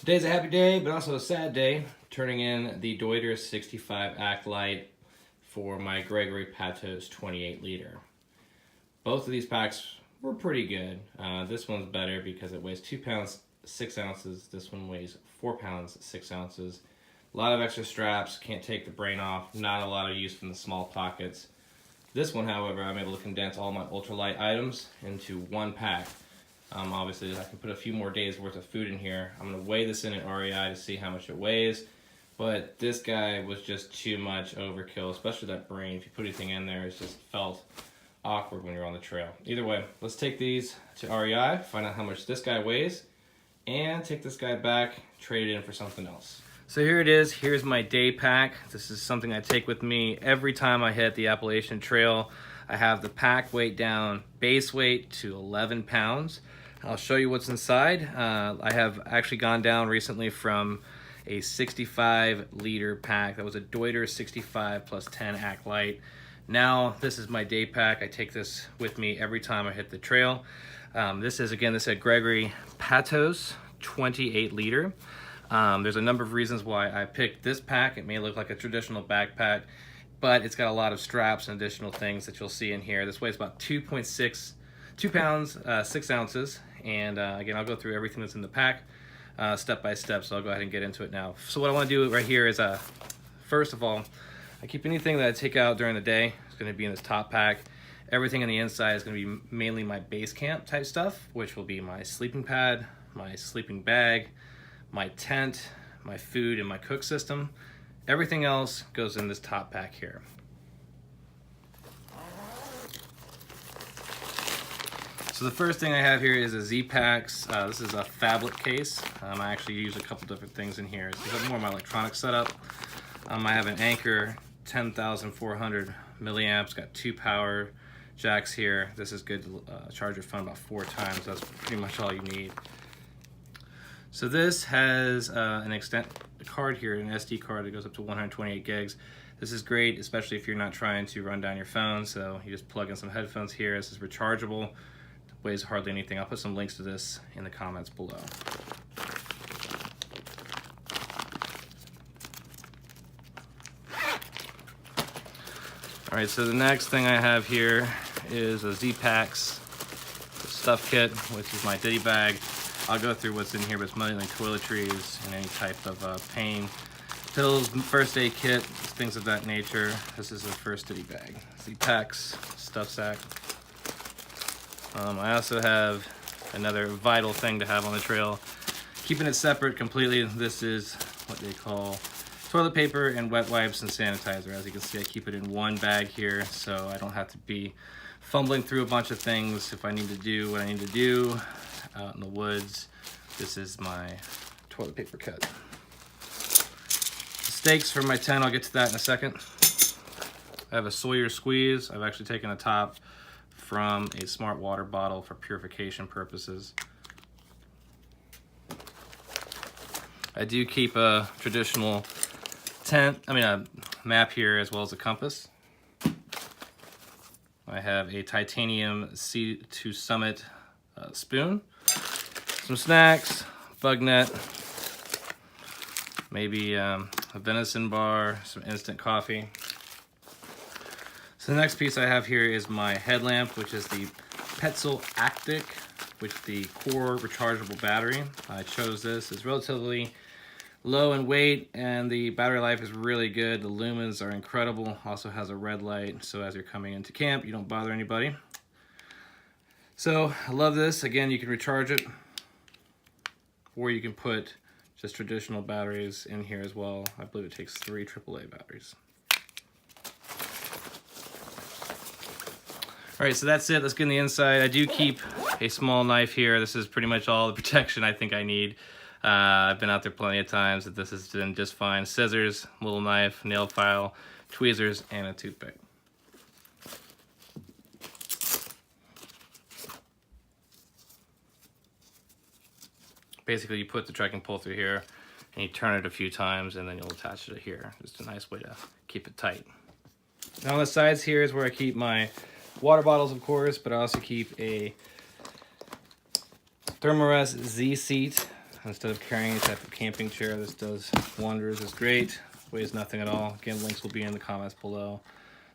Today's a happy day, but also a sad day. Turning in the Deuter 65 Act Light for my Gregory Patos 28 liter. Both of these packs were pretty good. This one's better because it weighs 2 pounds 6 ounces. This one weighs 4 pounds 6 ounces. A lot of extra straps, can't take the brain off, not a lot of use from the small pockets. This one, however, I'm able to condense all my ultralight items into one pack. Obviously, I can put a few more days worth of food in here. I'm going to weigh this in at REI to see how much it weighs. But this guy was just too much overkill, especially that brain. If you put anything in there, it just felt awkward when you're on the trail. Either way, let's take these to REI, find out how much this guy weighs, and take this guy back, trade it in for something else. So here it is. Here's my day pack. This is something I take with me every time I hit the Appalachian Trail. I have the pack weight down, base weight to 11 pounds. I'll show you what's inside. I have actually gone down recently from a 65 liter pack. That was a Deuter 65 plus 10 Act Light. Now this is my day pack. I take this with me every time I hit the trail. This is a Gregory Patos 28 liter. There's a number of reasons why I picked this pack. It may look like a traditional backpack, but it's got a lot of straps and additional things that you'll see in here. This weighs about 2 pounds 6 ounces, and again, I'll go through everything that's in the pack step by step, so I'll go ahead and get into it now. So what I want to do right here is, first of all, I keep anything that I take out during the day. It's going to be in this top pack. Everything on the inside is going to be mainly my base camp type stuff, which will be my sleeping pad, my sleeping bag, my tent, my food, and my cook system. Everything else goes in this top pack here. So the first thing I have here is a Zpacks. This is a phablet case. I actually use a couple different things in here. This is more of my electronic setup. I have an Anker 10,400 milliamps, got 2 power jacks here. This is good to charge your phone about 4 times. That's pretty much all you need. So this has an extent card here, an SD card that goes up to 128 gigs. This is great, especially if you're not trying to run down your phone. So you just plug in some headphones here. This is rechargeable. Weighs hardly anything. I'll put some links to this in the comments below. All right, so the next thing I have here is a Zpacks stuff kit, which is my ditty bag. I'll go through what's in here, but it's mainly toiletries and any type of pain pills, first aid kit, things of that nature. This is a first ditty bag. Zpacks stuff sack. I also have another vital thing to have on the trail. Keeping it separate completely, this is what they call toilet paper and wet wipes and sanitizer. As you can see, I keep it in one bag here, so I don't have to be fumbling through a bunch of things if I need to do what I need to do out in the woods. This is my toilet paper cut. Stakes for my tent, I'll get to that in a second. I have a Sawyer Squeeze. I've actually taken the top from a smart water bottle for purification purposes. I do keep a traditional a map here, as well as a compass. I have a titanium SeatoSummit spoon, some snacks, bug net, maybe a venison bar, some instant coffee. So the next piece I have here is my headlamp, which is the Petzel Actik with the Core rechargeable battery. I chose this. It's relatively low in weight and the battery life is really good. The lumens are incredible. Also has a red light, so as you're coming into camp, you don't bother anybody. So I love this. Again, you can recharge it, or you can put just traditional batteries in here as well. I believe it takes 3 AAA batteries. All right, so that's it. Let's get in the inside. I do keep a small knife here. This is pretty much all the protection I think I need. I've been out there plenty of times that this has been just fine. Scissors, little knife, nail file, tweezers, and a toothpick. Basically, you put the trekking pole through here, and you turn it a few times, and then you'll attach it here. Just a nice way to keep it tight. Now on the sides here is where I keep my water bottles, of course, but I also keep a Therm-a-Rest Z-Seat Instead of carrying any type of camping chair, this does wonders. It's great. Weighs nothing at all. Again, links will be in the comments below.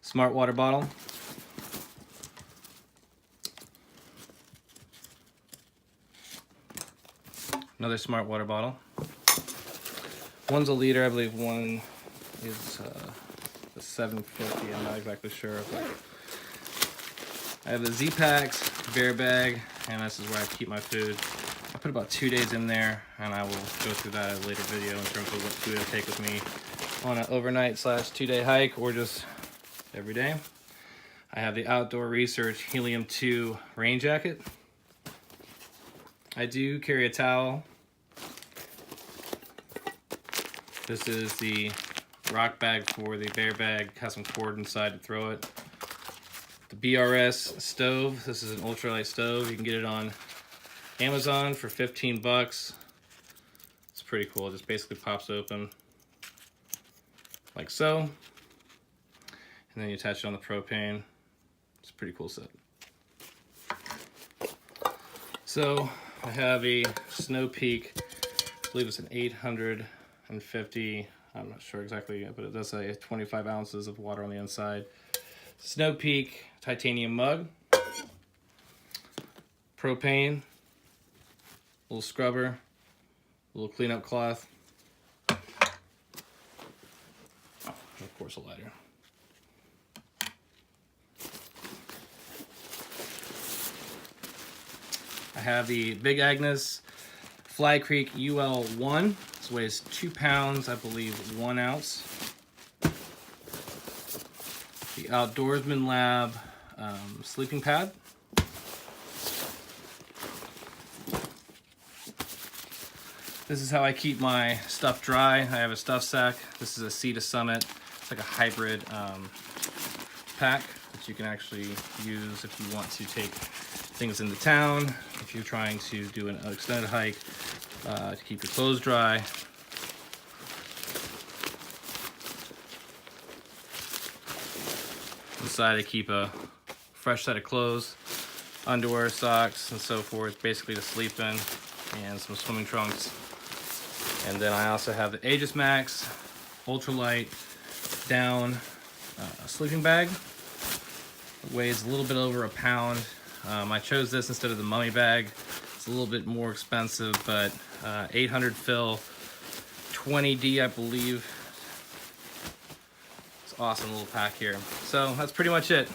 Smart water bottle. Another smart water bottle. One's a liter, I believe one is the 750. I'm not exactly sure. But I have the Zpacks Bear Bag, and this is where I keep my food. I put about 2 days in there, and I will go through that in a later video in terms of what food I take with me on an overnight / 2-day hike or just every day. I have the Outdoor Research Helium 2 rain jacket. I do carry a towel. This is the rock bag for the bear bag. It has some cord inside to throw it. The BRS stove. This is an ultralight stove. You can get it on Amazon for 15 bucks. It's pretty cool. It just basically pops open like so. And then you attach it on the propane. It's a pretty cool set. So I have a Snow Peak. I believe it's an 850. I'm not sure exactly, but it does say 25 ounces of water on the inside. Snow Peak titanium mug. Propane. Little scrubber. A little cleanup cloth. And of course a lighter. I have the Big Agnes Fly Creek UL1. This weighs 2 pounds, I believe 1 ounce. The OutdoorsmanLab sleeping pad. This is how I keep my stuff dry. I have a stuff sack. This is a SeatoSummit. It's like a hybrid pack that you can actually use if you want to take things into town, if you're trying to do an extended hike, to keep your clothes dry. Inside I keep a fresh set of clothes, underwear, socks, and so forth, basically to sleep in, and some swimming trunks. And then I also have the Aegismax Ultralight down sleeping bag. It weighs a little bit over 1 pound. I chose this instead of the mummy bag. It's a little bit more expensive, but 800 fill, 20D I believe. It's an awesome little pack here. So that's pretty much it.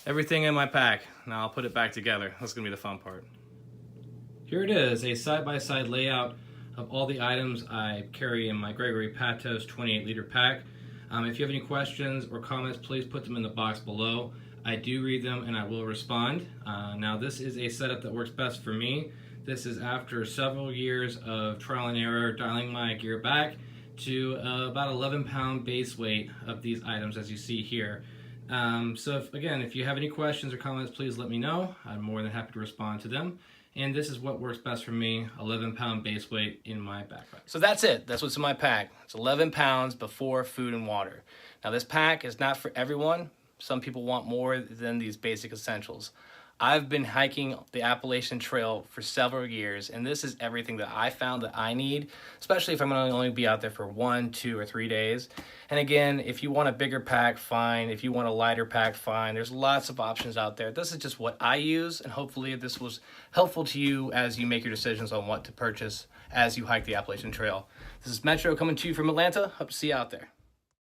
Everything in my pack. Now I'll put it back together. That's gonna be the fun part. Here it is, a side-by-side layout of all the items I carry in my Gregory Patos 28-liter pack. If you have any questions or comments, please put them in the box below. I do read them and I will respond. Now this is a setup that works best for me. This is after several years of trial and error, dialing my gear back to about 11-pound base weight of these items as you see here. So if you have any questions or comments, please let me know. I'm more than happy to respond to them. And this is what works best for me, 11-pound base weight in my backpack. So that's it. That's what's in my pack. It's 11 pounds before food and water. Now this pack is not for everyone. Some people want more than these basic essentials. I've been hiking the Appalachian Trail for several years, and this is everything that I found that I need, especially if I'm going to only be out there for 1, 2, or 3 days. And again, if you want a bigger pack, fine. If you want a lighter pack, fine. There's lots of options out there. This is just what I use, and hopefully this was helpful to you as you make your decisions on what to purchase as you hike the Appalachian Trail. This is Metro coming to you from Atlanta. Hope to see you out there.